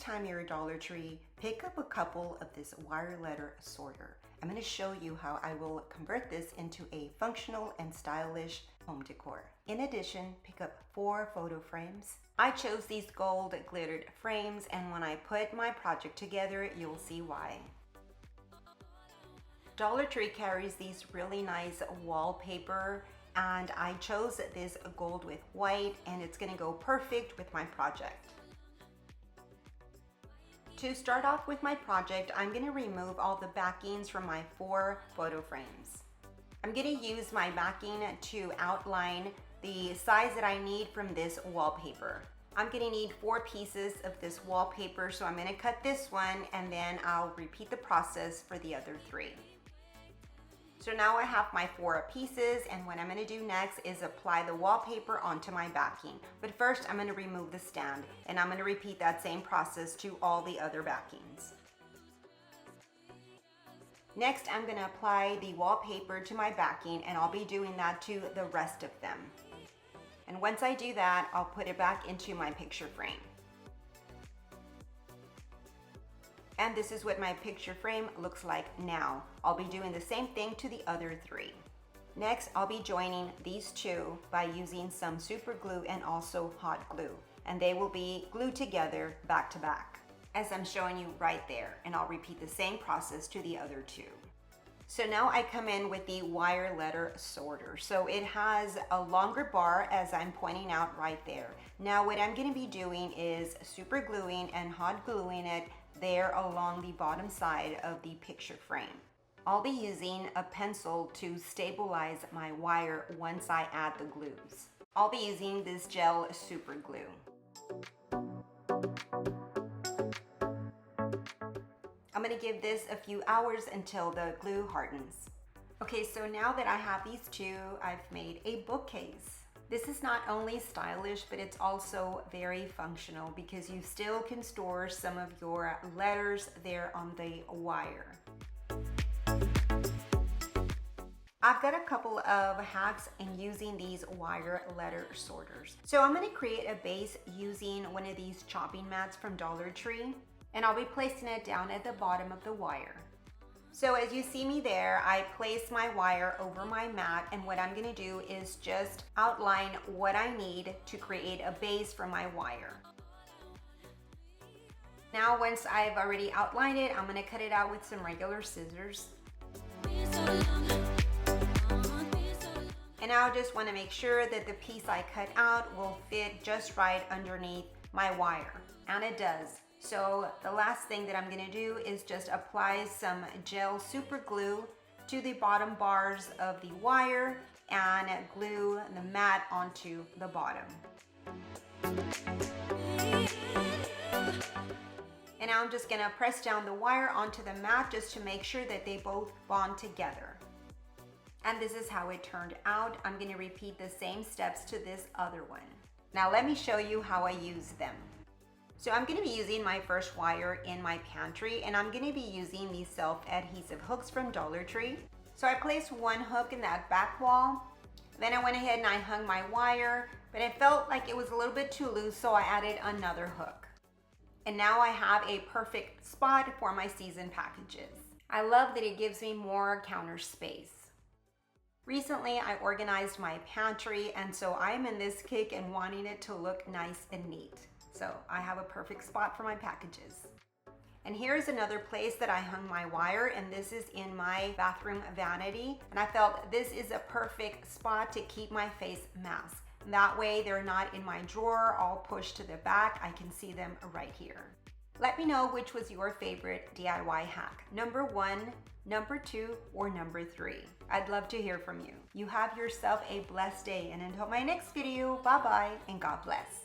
time you're at Dollar Tree, pick up a couple of this wire letter sorter. I'm going to show you how I will convert this into a functional and stylish home decor. In addition, pick up 4 photo frames. I chose these gold glittered frames, and when I put my project together, you'll see why. Dollar Tree carries these really nice wallpaper, and I chose this gold with white, and it's going to go perfect with my project. To start off with my project, I'm going to remove all the backings from my 4 photo frames. I'm going to use my backing to outline the size that I need from this wallpaper. I'm going to need 4 pieces of this wallpaper, so I'm going to cut this one and then I'll repeat the process for the other 3. So now I have my 4 pieces, and what I'm going to do next is apply the wallpaper onto my backing. But first I'm going to remove the stand, and I'm going to repeat that same process to all the other backings. Next, I'm going to apply the wallpaper to my backing, and I'll be doing that to the rest of them. And once I do that, I'll put it back into my picture frame. And this is what my picture frame looks like now. I'll be doing the same thing to the other 3. Next, I'll be joining these 2 by using some super glue and also hot glue. And they will be glued together back to back, as I'm showing you right there. And I'll repeat the same process to the other 2. So now I come in with the wire letter sorter. So it has a longer bar, as I'm pointing out right there. Now what I'm going to be doing is super gluing and hot gluing it there along the bottom side of the picture frame. I'll be using a pencil to stabilize my wire once I add the glues. I'll be using this gel super glue. I'm going to give this a few hours until the glue hardens. Okay, so now that I have these 2, I've made a bookcase. This is not only stylish, but it's also very functional because you still can store some of your letters there on the wire. I've got a couple of hacks in using these wire letter sorters. So I'm going to create a base using one of these chopping mats from Dollar Tree, and I'll be placing it down at the bottom of the wire. So as you see me there, I place my wire over my mat, and what I'm going to do is just outline what I need to create a base for my wire. Now once I've already outlined it, I'm going to cut it out with some regular scissors. And now I just want to make sure that the piece I cut out will fit just right underneath my wire, and it does. So the last thing that I'm going to do is just apply some gel super glue to the bottom bars of the wire and glue the mat onto the bottom. And now I'm just going to press down the wire onto the mat just to make sure that they both bond together. And this is how it turned out. I'm going to repeat the same steps to this other one. Now let me show you how I use them. So I'm going to be using my first wire in my pantry, and I'm going to be using these self-adhesive hooks from Dollar Tree. So I placed one hook in that back wall. Then I went ahead and I hung my wire, but I felt like it was a little bit too loose, so I added another hook. And now I have a perfect spot for my season packages. I love that it gives me more counter space. Recently, I organized my pantry, and so I'm in this kick and wanting it to look nice and neat. So I have a perfect spot for my packages. And here's another place that I hung my wire, and this is in my bathroom vanity. And I felt this is a perfect spot to keep my face masks. That way they're not in my drawer, all pushed to the back. I can see them right here. Let me know which was your favorite DIY hack. Number 1, number 2, or number 3. I'd love to hear from you. You have yourself a blessed day, and until my next video, bye-bye and God bless.